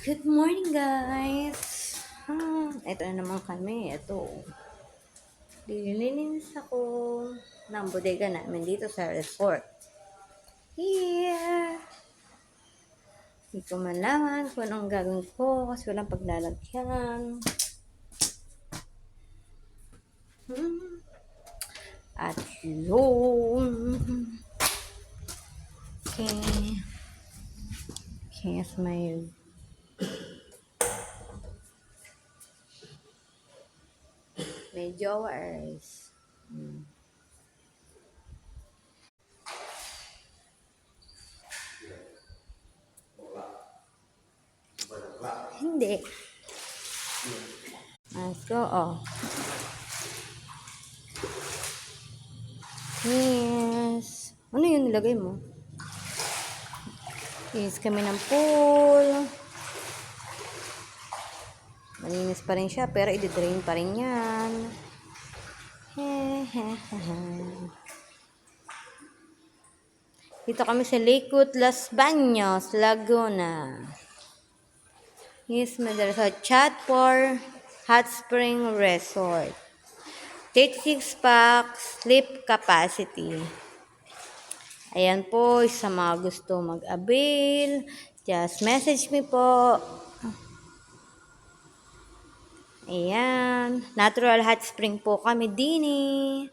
Good morning, guys! Ito na naman kami. Ito. Lilinis ako ng bodega namin dito sa resort. Here! Hindi ko malaman kung anong gagawin ko kasi walang paglalagyan. At yun. Okay. Here's my jowers. Hindi. Let's go. Oh. Yes. Ano yun nilagay mo? Yes, kami ng pool. Malinis pa rin siya, pero i-drain pa rin yan. Dito kami sa Lakewood, Los Baños, Laguna. Yes, madala sa Chatfor Hot Spring Resort. 36 packs, sleep capacity. Ayan po, sa mga gusto mag-avail, just message me po. Ayan, natural hot spring po kami din eh.